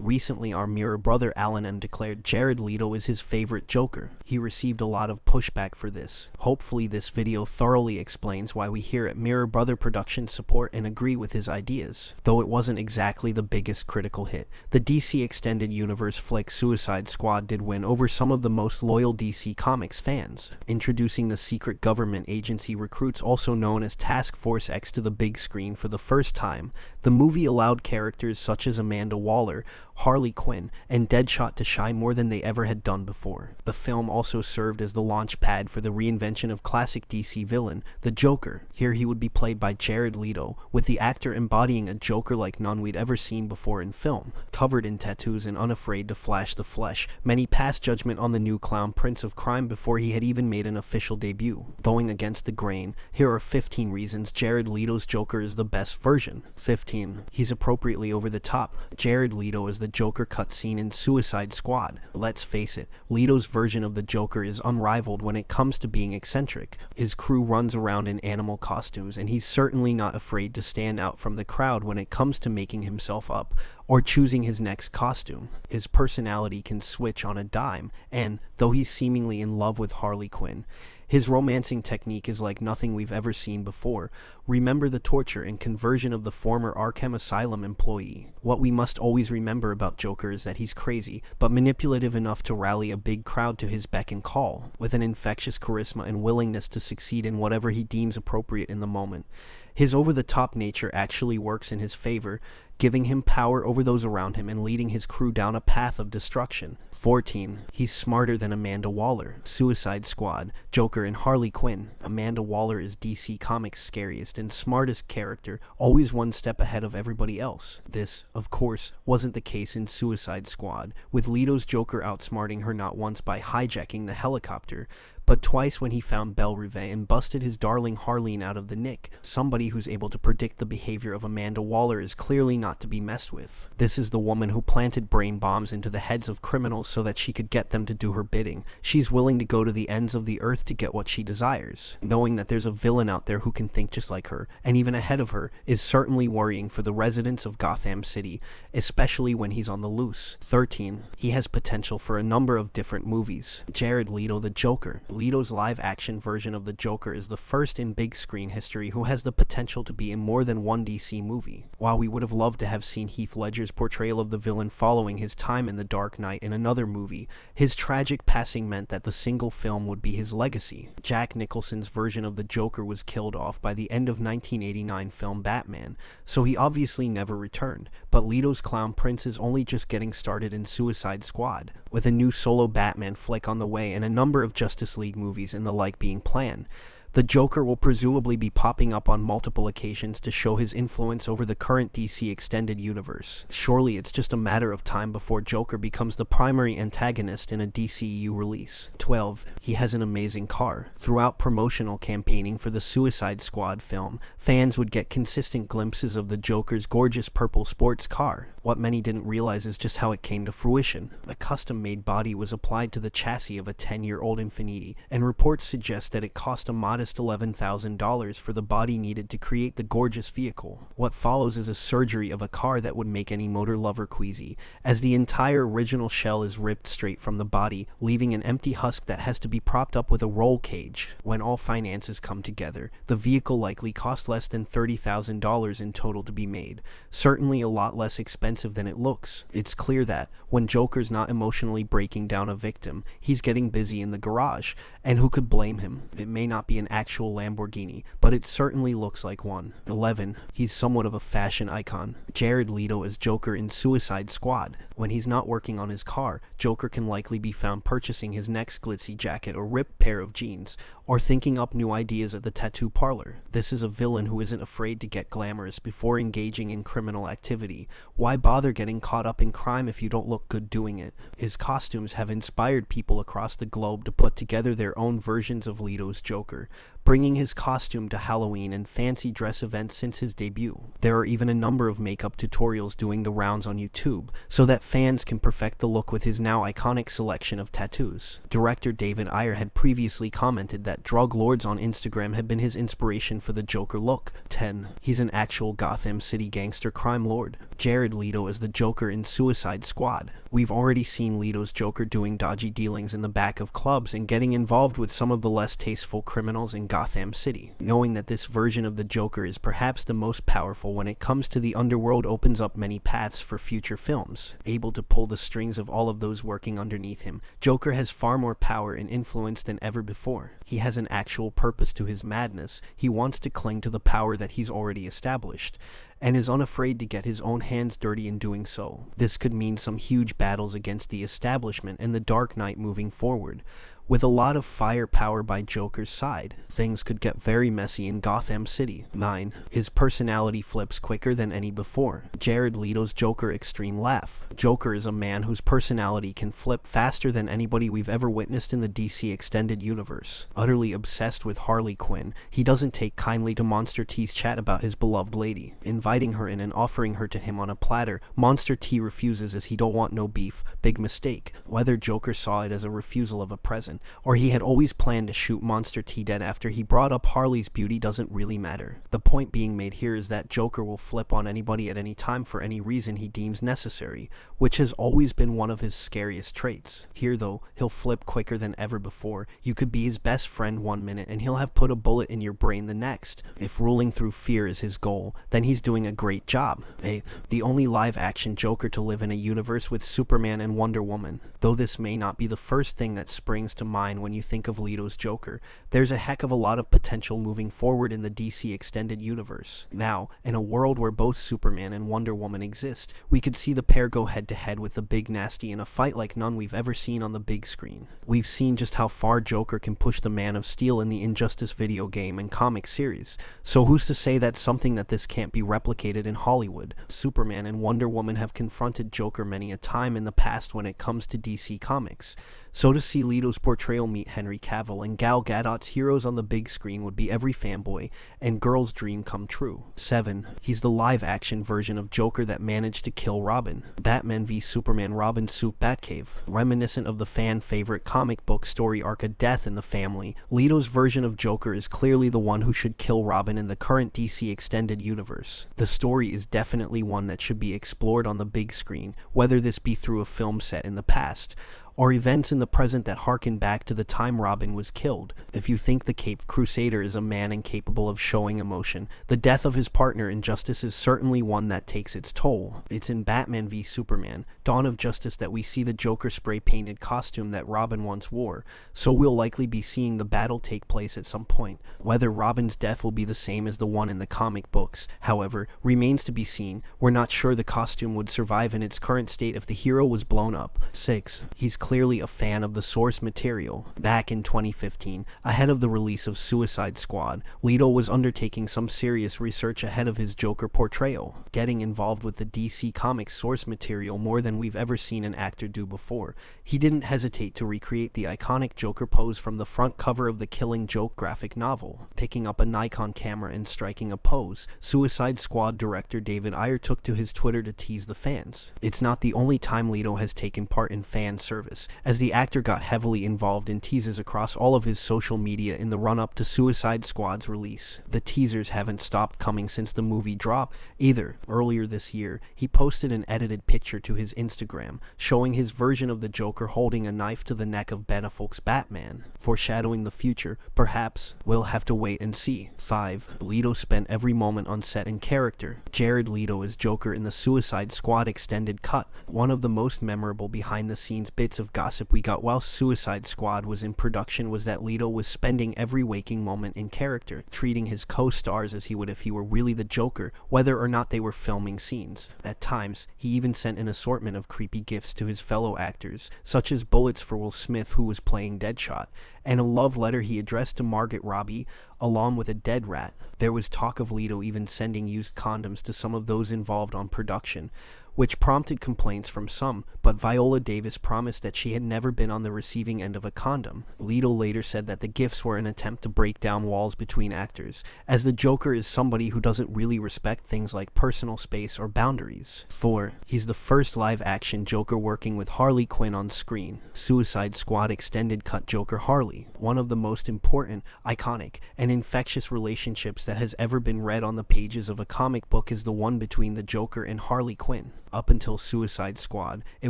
Recently, our mirror brother Alan declared Jared Leto is his favorite Joker. He received a lot of pushback for this. Hopefully this video thoroughly explains why we here at Mirror Brother Productions support and agree with his ideas. Though it wasn't exactly the biggest critical hit, the DC Extended Universe flick Suicide Squad did win over some of the most loyal DC Comics fans, introducing the secret government agency recruits also known as Task Force X to the big screen for the first time. The movie allowed characters such as Amanda Waller, Harley Quinn, and Deadshot to shine more than they ever had done before. The film also served as the launch pad for the reinvention of classic DC villain, the Joker. Here he would be played by Jared Leto, with the actor embodying a Joker like none we'd ever seen before in film. Covered in tattoos and unafraid to flash the flesh, many passed judgment on the new clown prince of crime before he had even made an official debut. Going against the grain, here are 15 reasons Jared Leto's Joker is the best version. 15. He's appropriately over the top. Jared Leto is the Joker cutscene in Suicide Squad. Let's face it, Leto's version of the Joker is unrivaled when it comes to being eccentric. His crew runs around in animal costumes, and he's certainly not afraid to stand out from the crowd when it comes to making himself up or choosing his next costume. His personality can switch on a dime, and though he's seemingly in love with Harley Quinn, his romancing technique is like nothing we've ever seen before. Remember the torture and conversion of the former Arkham Asylum employee. What we must always remember about Joker is that he's crazy, but manipulative enough to rally a big crowd to his beck and call, with an infectious charisma and willingness to succeed in whatever he deems appropriate in the moment. His over-the-top nature actually works in his favor, giving him power over those around him and leading his crew down a path of destruction. 14. He's smarter than Amanda Waller. Suicide Squad, Joker, and Harley Quinn. Amanda Waller is DC Comics' scariest and smartest character, always one step ahead of everybody else. This, of course, wasn't the case in Suicide Squad, with Leto's Joker outsmarting her not once by hijacking the helicopter, but twice when he found Belle Reve and busted his darling Harleen out of the nick. Somebody who's able to predict the behavior of Amanda Waller is clearly not to be messed with. This is the woman who planted brain bombs into the heads of criminals so that she could get them to do her bidding. She's willing to go to the ends of the earth to get what she desires. Knowing that there's a villain out there who can think just like her, and even ahead of her, is certainly worrying for the residents of Gotham City, especially when he's on the loose. 13. He has potential for a number of different movies. Jared Leto, the Joker. Leto's live-action version of the Joker is the first in big screen history who has the potential to be in more than one DC movie. While we would have loved to have seen Heath Ledger's portrayal of the villain following his time in The Dark Knight in another movie, his tragic passing meant that the single film would be his legacy. Jack Nicholson's version of the Joker was killed off by the end of 1989 film Batman, so he obviously never returned, but Leto's Clown Prince is only just getting started in Suicide Squad, with a new solo Batman flick on the way and a number of Justice League movies and the like being planned. The Joker will presumably be popping up on multiple occasions to show his influence over the current DC Extended Universe. Surely it's just a matter of time before Joker becomes the primary antagonist in a DCU release. 12. He has an amazing car. Throughout promotional campaigning for the Suicide Squad film, fans would get consistent glimpses of the Joker's gorgeous purple sports car. What many didn't realize is just how it came to fruition. A custom-made body was applied to the chassis of a 10-year-old Infiniti, and reports suggest that it cost a modest $11,000 for the body needed to create the gorgeous vehicle. What follows is a surgery of a car that would make any motor lover queasy, as the entire original shell is ripped straight from the body, leaving an empty husk that has to be propped up with a roll cage. When all finances come together, the vehicle likely cost less than $30,000 in total to be made. Certainly a lot less expensive than it looks. It's clear that, when Joker's not emotionally breaking down a victim, he's getting busy in the garage, and who could blame him? It may not be an actual Lamborghini, but it certainly looks like one. 11. He's somewhat of a fashion icon. Jared Leto as Joker in Suicide Squad. When he's not working on his car, Joker can likely be found purchasing his next glitzy jacket or ripped pair of jeans, or thinking up new ideas at the tattoo parlor. This is a villain who isn't afraid to get glamorous before engaging in criminal activity. Why bother getting caught up in crime if you don't look good doing it? His costumes have inspired people across the globe to put together their own versions of Leto's Joker, bringing his costume to Halloween and fancy dress events since his debut. There are even a number of makeup tutorials doing the rounds on YouTube, so that fans can perfect the look with his now iconic selection of tattoos. Director David Ayer had previously commented that drug lords on Instagram had been his inspiration for the Joker look. 10. He's an actual Gotham City gangster crime lord. Jared Leto as the Joker in Suicide Squad. We've already seen Leto's Joker doing dodgy dealings in the back of clubs and getting involved with some of the less tasteful criminals in Gotham City. Knowing that this version of the Joker is perhaps the most powerful when it comes to the underworld opens up many paths for future films. Able to pull the strings of all of those working underneath him, Joker has far more power and influence than ever before. He has an actual purpose to his madness. He wants to cling to the power that he's already established, and is unafraid to get his own hands dirty in doing so. This could mean some huge battles against the establishment and the Dark Knight moving forward. With a lot of firepower by Joker's side, things could get very messy in Gotham City. 9. His personality flips quicker than any before. Jared Leto's Joker extreme laugh. Joker is a man whose personality can flip faster than anybody we've ever witnessed in the DC extended universe. Utterly obsessed with Harley Quinn, he doesn't take kindly to Monster T's chat about his beloved lady. Inviting her in and offering her to him on a platter, Monster T refuses as he don't want no beef. Big mistake. Whether Joker saw it as a refusal of a present, or he had always planned to shoot Monster T dead after he brought up Harley's beauty doesn't really matter. The point being made here is that Joker will flip on anybody at any time for any reason he deems necessary, which has always been one of his scariest traits. Here though, he'll flip quicker than ever before. You could be his best friend one minute and he'll have put a bullet in your brain the next. If ruling through fear is his goal, then he's doing a great job. The only live action Joker to live in a universe with Superman and Wonder Woman. Though this may not be the first thing that springs to mind when you think of Leto's Joker, there's a heck of a lot of potential moving forward in the DC extended universe. Now, in a world where both Superman and Wonder Woman exist, we could see the pair go head to head with the Big Nasty in a fight like none we've ever seen on the big screen. We've seen just how far Joker can push the Man of Steel in the Injustice video game and comic series, so who's to say that's something that this can't be replicated in Hollywood? Superman and Wonder Woman have confronted Joker many a time in the past when it comes to DC Comics, so to see Leto's portrayal meet Henry Cavill and Gal Gadot's heroes on the big screen would be every fanboy and girl's dream come true. 7. He's the live-action version of Joker that managed to kill Robin. Batman v Superman Robin Soup Batcave. Reminiscent of the fan-favorite comic book story arc A Death in the Family, Leto's version of Joker is clearly the one who should kill Robin in the current DC extended universe. The story is definitely one that should be explored on the big screen, whether this be through a film set in the past, or events in the present that harken back to the time Robin was killed. If you think the Caped Crusader is a man incapable of showing emotion, the death of his partner in Justice is certainly one that takes its toll. It's in Batman v Superman, Dawn of Justice, that we see the Joker spray-painted costume that Robin once wore, so we'll likely be seeing the battle take place at some point. Whether Robin's death will be the same as the one in the comic books, however, remains to be seen. We're not sure the costume would survive in its current state if the hero was blown up. 6. He's clearly a fan of the source material. Back in 2015, ahead of the release of Suicide Squad, Leto was undertaking some serious research ahead of his Joker portrayal, getting involved with the DC Comics source material more than we've ever seen an actor do before. He didn't hesitate to recreate the iconic Joker pose from the front cover of the Killing Joke graphic novel. Picking up a Nikon camera and striking a pose, Suicide Squad director David Ayer took to his Twitter to tease the fans. It's not the only time Leto has taken part in fan service, as the actor got heavily involved in teasers across all of his social media in the run-up to Suicide Squad's release. The teasers haven't stopped coming since the movie dropped either. Earlier this year, he posted an edited picture to his Instagram, showing his version of the Joker holding a knife to the neck of Ben Affleck's Batman, foreshadowing the future. Perhaps we'll have to wait and see. 5. Leto spent every moment on set in character. Jared Leto is Joker in the Suicide Squad extended cut. One of the most memorable behind-the-scenes bits of gossip we got while Suicide Squad was in production was that Leto was spending every waking moment in character, treating his co-stars as he would if he were really the Joker, whether or not they were filming scenes. At times, he even sent an assortment of creepy gifts to his fellow actors, such as bullets for Will Smith, who was playing Deadshot, and a love letter he addressed to Margot Robbie, along with a dead rat. There was talk of Leto even sending used condoms to some of those involved on production, which prompted complaints from some, but Viola Davis promised that she had never been on the receiving end of a condom. Leto later said that the gifts were an attempt to break down walls between actors, as the Joker is somebody who doesn't really respect things like personal space or boundaries. 4. He's the first live-action Joker working with Harley Quinn on screen. Suicide Squad extended cut Joker Harley, one of the most important, iconic, and infectious relationships that has ever been read on the pages of a comic book is the one between the Joker and Harley Quinn. Up until Suicide Squad, it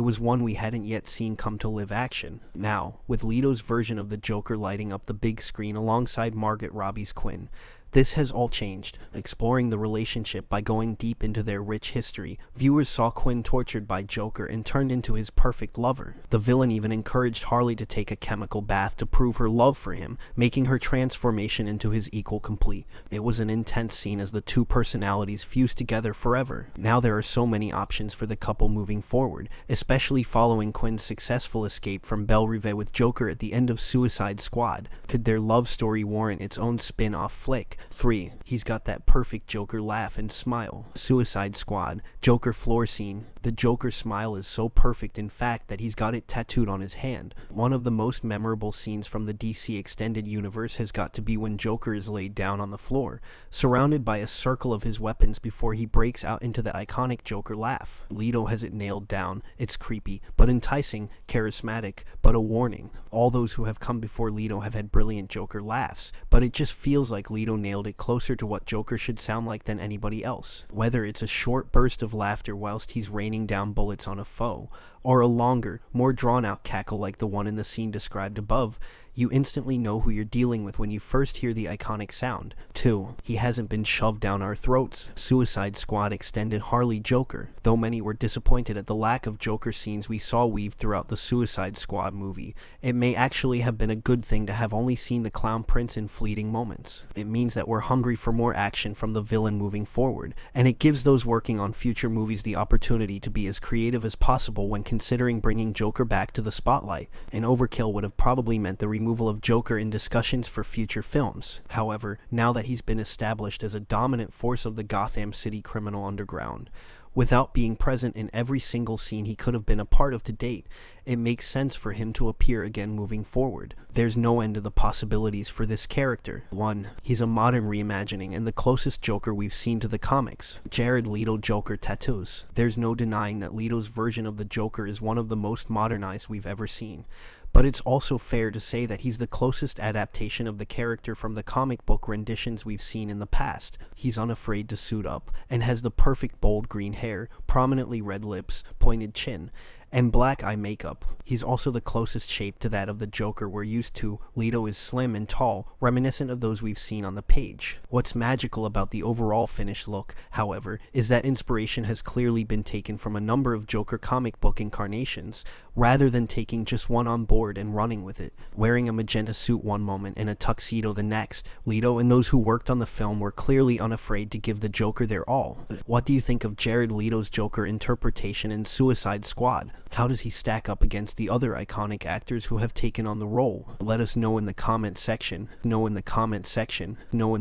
was one we hadn't yet seen come to live action. Now, with Leto's version of the Joker lighting up the big screen alongside Margot Robbie's Quinn, this has all changed. Exploring the relationship by going deep into their rich history, viewers saw Quinn tortured by Joker and turned into his perfect lover. The villain even encouraged Harley to take a chemical bath to prove her love for him, making her transformation into his equal complete. It was an intense scene as the two personalities fused together forever. Now there are so many options for the couple moving forward, especially following Quinn's successful escape from Belle Reve with Joker at the end of Suicide Squad. Could their love story warrant its own spin-off flick? 3. He's got that perfect Joker laugh and smile. Suicide Squad, Joker floor scene. The Joker smile is so perfect in fact that he's got it tattooed on his hand. One of the most memorable scenes from the DC Extended Universe has got to be when Joker is laid down on the floor, surrounded by a circle of his weapons before he breaks out into the iconic Joker laugh. Leto has it nailed down. It's creepy, but enticing, charismatic, but a warning. All those who have come before Leto have had brilliant Joker laughs, but it just feels like Leto nailed it closer to what Joker should sound like than anybody else. Whether it's a short burst of laughter whilst he's raining down bullets on a foe, or a longer, more drawn-out cackle like the one in the scene described above, you instantly know who you're dealing with when you first hear the iconic sound. 2. He hasn't been shoved down our throats. Suicide Squad extended Harley Joker. Though many were disappointed at the lack of Joker scenes we saw weaved throughout the Suicide Squad movie, it may actually have been a good thing to have only seen the Clown Prince in fleeting moments. It means that we're hungry for more action from the villain moving forward, and it gives those working on future movies the opportunity to be as creative as possible when considering bringing Joker back to the spotlight. An overkill would have probably meant the removal of Joker in discussions for future films. However, now that he's been established as a dominant force of the Gotham City criminal underground, without being present in every single scene he could have been a part of to date, it makes sense for him to appear again moving forward. There's no end to the possibilities for this character. 1. He's a modern reimagining and the closest Joker we've seen to the comics. Jared Leto Joker tattoos. There's no denying that Leto's version of the Joker is one of the most modernized we've ever seen. But it's also fair to say that he's the closest adaptation of the character from the comic book renditions we've seen in the past. He's unafraid to suit up, and has the perfect bold green hair, prominently red lips, pointed chin, and black eye makeup. He's also the closest shape to that of the Joker we're used to. Leto is slim and tall, reminiscent of those we've seen on the page. What's magical about the overall finished look, however, is that inspiration has clearly been taken from a number of Joker comic book incarnations, rather than taking just one on board and running with it. Wearing a magenta suit one moment and a tuxedo the next, Leto and those who worked on the film were clearly unafraid to give the Joker their all. What do you think of Jared Leto's Joker interpretation in Suicide Squad? How does he stack up against the other iconic actors who have taken on the role? Let us know in the comment section.